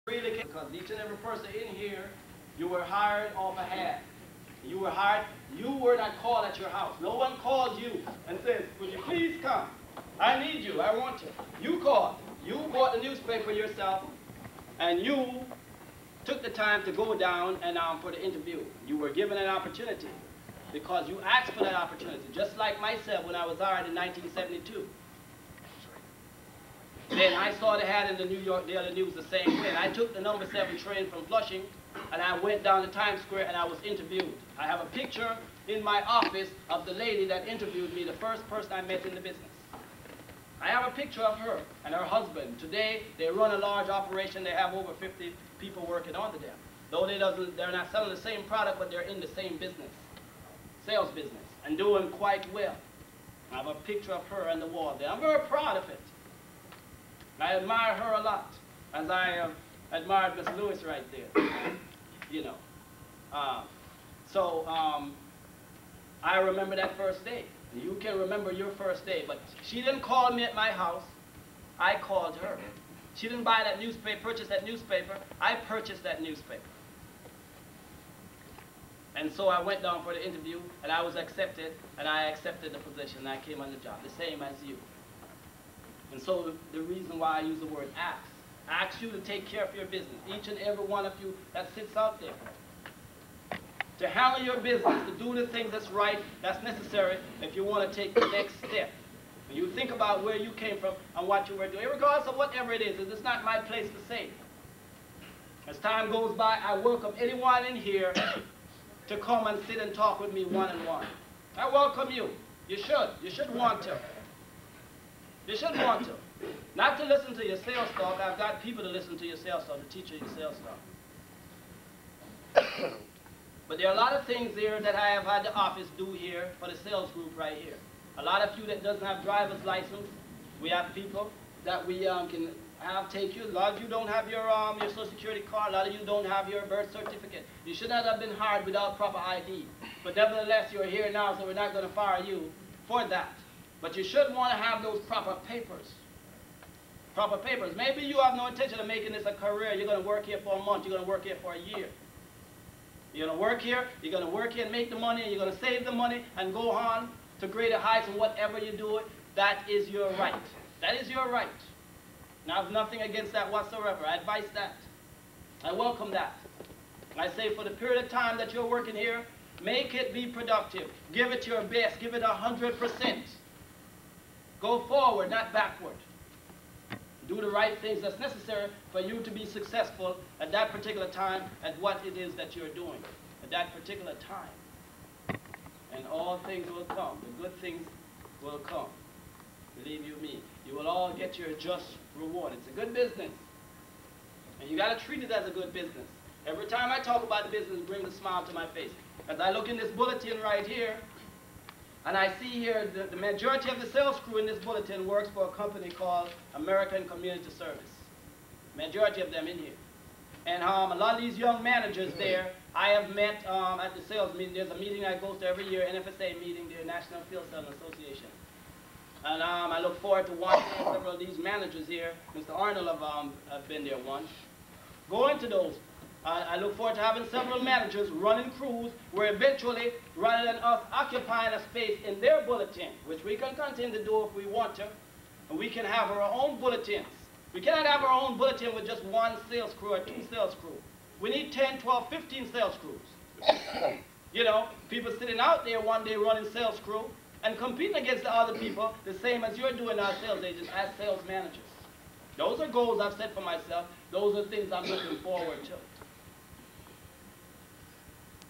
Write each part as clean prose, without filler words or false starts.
really can, because each and every person in here, you were hired off a hat. You were hired, you were not called at your house. No one called you and says, would you please come? I need you, I want you. You called. You bought the newspaper yourself, and you took the time to go down and for the interview. You were given an opportunity because you asked for that opportunity, just like myself when I was hired in 1972. Then I saw the hat in the New York Daily News the same way, and I took the number 7 train from Flushing, and I went down to Times Square and I was interviewed. I have a picture in my office of the lady that interviewed me, the first person I met in the business. I have a picture of her and her husband. Today, they run a large operation. They have over 50 people working under them. Though they're not selling the same product, but they're in the same business, sales business, and doing quite well. I have a picture of her on the wall there. I'm very proud of it. I admire her a lot, as I admired Miss Lewis right there. You know. I remember that first day. You can remember your first day, but she didn't call me at my house. I called her. She didn't buy that newspaper, purchase that newspaper. I purchased that newspaper. And so I went down for the interview, and I was accepted, and I accepted the position, and I came on the job, the same as you. And so the reason why I use the word ask you to take care of your business, each and every one of you that sits out there. To handle your business, to do the things that's right, that's necessary if you want to take the next step. When you think about where you came from and what you were doing, regardless of whatever it is, it's not my place to say. As time goes by, I welcome anyone in here to come and sit and talk with me one-on-one. I welcome you. You should. You should want to. You should want to. Not to listen to your sales talk. I've got people to listen to your sales talk, to teach you your sales talk. But there are a lot of things here that I have had the office do here for the sales group right here. A lot of you that doesn't have driver's license, we have people that we can have take you. A lot of you don't have your Social Security card. A lot of you don't have your birth certificate. You should not have been hired without proper ID. But nevertheless, you're here now, so we're not going to fire you for that. But you should want to have those proper papers. Proper papers. Maybe you have no intention of making this a career. You're going to work here for a month. You're going to work here for a year. You're going to work here. You're going to work here and make the money. And you're going to save the money and go on to greater heights and whatever you do it. That is your right. That is your right. And I have nothing against that whatsoever. I advise that. I welcome that. I say for the period of time that you're working here, make it be productive. Give it your best. Give it 100%. Go forward, not backward. Do the right things that's necessary for you to be successful at that particular time at what it is that you're doing at that particular time. And all things will come. The good things will come. Believe you me. You will all get your just reward. It's a good business. And you got to treat it as a good business. Every time I talk about the business, it brings a smile to my face. As I look in this bulletin right here, and I see here the majority of the sales crew in this bulletin works for a company called American Community Service. Majority of them in here. And a lot of these young managers there, I have met at the sales meeting. There's a meeting I go to every year, NFSA meeting, the National Field Sales Association. And I look forward to watching several of these managers here. Mr. Arnold have been there once. Going to those. I look forward to having several managers running crews where eventually, rather than us occupying a space in their bulletin, which we can continue to do if we want to, and we can have our own bulletins. We cannot have our own bulletin with just one sales crew or 2 sales crew. We need 10, 12, 15 sales crews. You know, people sitting out there one day running sales crew and competing against the other people the same as you're doing as sales agents, as sales managers. Those are goals I've set for myself. Those are things I'm looking forward to.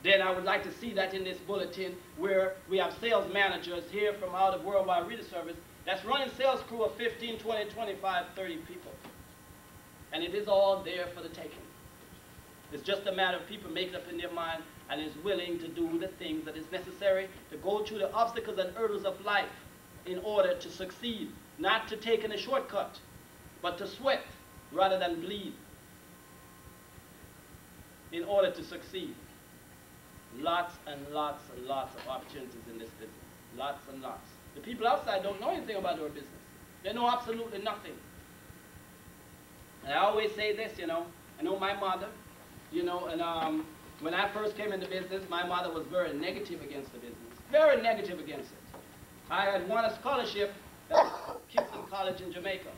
Then I would like to see that in this bulletin where we have sales managers here from out of Worldwide Reader Service that's running sales crew of 15, 20, 25, 30 people. And it is all there for the taking. It's just a matter of people making up in their mind and is willing to do the things that is necessary to go through the obstacles and hurdles of life in order to succeed. Not to take in a shortcut, but to sweat rather than bleed in order to succeed. Lots and lots and lots of opportunities in this business. Lots and lots. The people outside don't know anything about our business. They know absolutely nothing. And I always say this, you know, I know my mother, you know, and when I first came into business, my mother was very negative against the business, very negative against it. I had won a scholarship at Kingston College in Jamaica,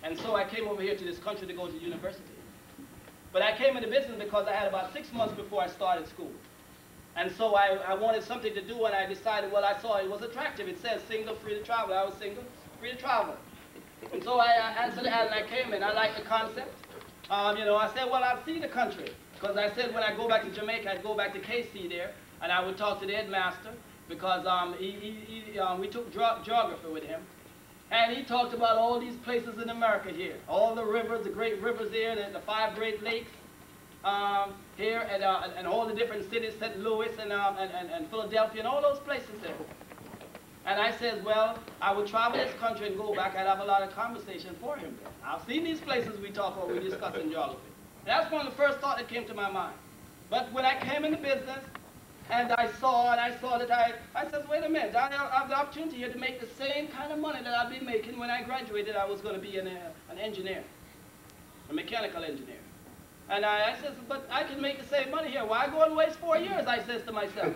and so I came over here to this country to go to university. But I came into business because I had about 6 months before I started school. And so I wanted something to do, and I decided, well, I saw it was attractive. It says single, free to travel. I was single, free to travel. And so I answered the ad, and I came in. I liked the concept. You know, I said, well, I'll see the country. Because I said when I go back to Jamaica, I'd go back to KC there, and I would talk to the headmaster, because we took geography with him. And he talked about all these places in America here, all the rivers, the great rivers here, the 5 Great Lakes here, and all the different cities, St. Louis and Philadelphia, and all those places there. And I said, well, I would travel this country and go back. I'd have a lot of conversation for him there. I've seen these places we talk about, we discuss in geography. That's one of the first thoughts that came to my mind. But when I came into business, and I saw that I said, wait a minute, I have the opportunity here to make the same kind of money that I'd be making when I graduated. I was going to be an engineer, a mechanical engineer. And I said, but I can make the same money here. Why go and waste 4 years, I says to myself.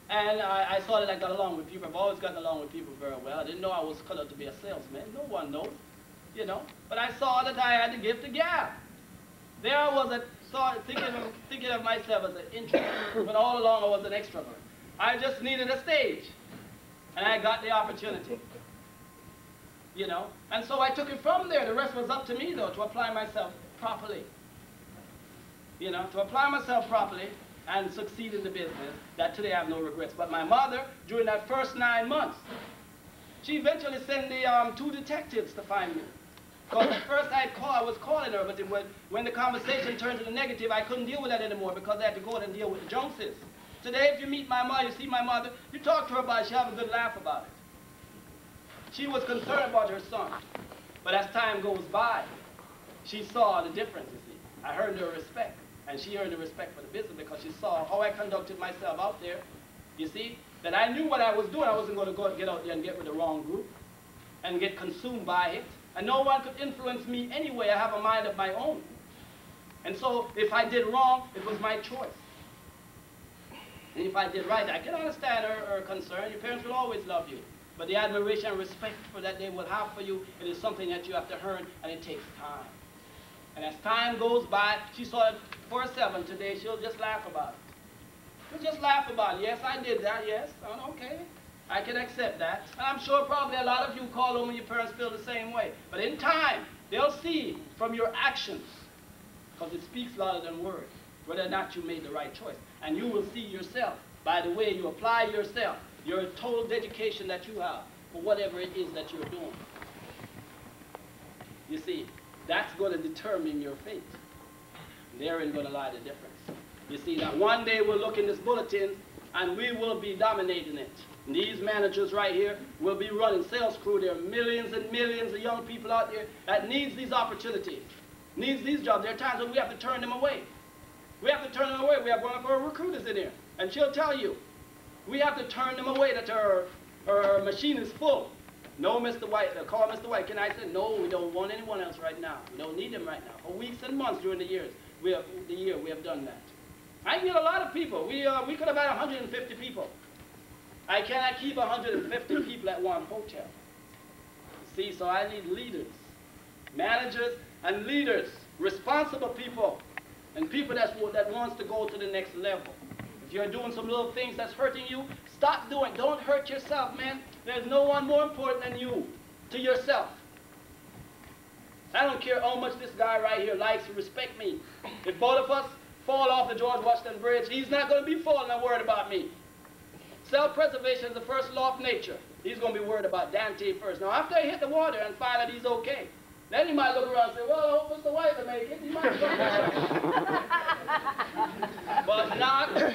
And I saw that I got along with people. I've always gotten along with people very well. I didn't know I was cut out to be a salesman. No one knows, you know. But I saw that I had the gift of gab. There I was thinking of myself as an introvert, but all along I was an extrovert. I just needed a stage, and I got the opportunity, you know. And so I took it from there. The rest was up to me, though, to apply myself properly, you know, to apply myself properly and succeed in the business, that today I have no regrets. But my mother, during that first 9 months, she eventually sent the 2 detectives to find me. Because at first I was calling her, but when the conversation turned to the negative, I couldn't deal with that anymore because I had to go out and deal with the Joneses. Today, if you meet my mother, you see my mother, you talk to her about it, she'll have a good laugh about it. She was concerned about her son. But as time goes by, she saw the difference, you see. I earned her respect, and she earned the respect for the business because she saw how I conducted myself out there, you see, that I knew what I was doing. I wasn't going to get out there and get with the wrong group and get consumed by it. And no one could influence me anyway. I have a mind of my own. And so if I did wrong, it was my choice. And if I did right, I can understand her concern. Your parents will always love you. But the admiration and respect for that they will have for you, it is something that you have to earn, and it takes time. And as time goes by, she saw it for herself, and today she'll just laugh about it. She'll just laugh about it. Yes, I did that, yes. Oh, okay. I can accept that. And I'm sure probably a lot of you call home and your parents feel the same way. But in time, they'll see from your actions, because it speaks louder than words, whether or not you made the right choice. And you will see yourself by the way you apply yourself, your total dedication that you have for whatever it is that you're doing. You see, that's going to determine your fate. Therein going to lie the difference. You see, that one day we'll look in this bulletin and we will be dominating it. And these managers right here will be running sales crew. There are millions and millions of young people out there that needs these opportunities, needs these jobs. There are times when we have to turn them away. We have to turn them away. We have one of our recruiters in here, and she'll tell you, we have to turn them away, that her machine is full. No, Mr. White, call Mr. White. Can I say, no, we don't want anyone else right now. We don't need them right now. For weeks and months during the year, we have done that. I get a lot of people. We could have had 150 people. I cannot keep 150 people at one hotel. See, so I need leaders, managers and leaders, responsible people, and people that wants to go to the next level. If you're doing some little things that's hurting you, stop doing it. Don't hurt yourself, man. There's no one more important than you, to yourself. I don't care how much this guy right here likes to respect me. If both of us fall off the George Washington Bridge, he's not going to be falling and worried about me. Self-preservation is the first law of nature. He's going to be worried about Dante first. Now, after I hit the water and find that he's okay, then he might look around and say, well, I hope Mr. White will make it. He might. But not.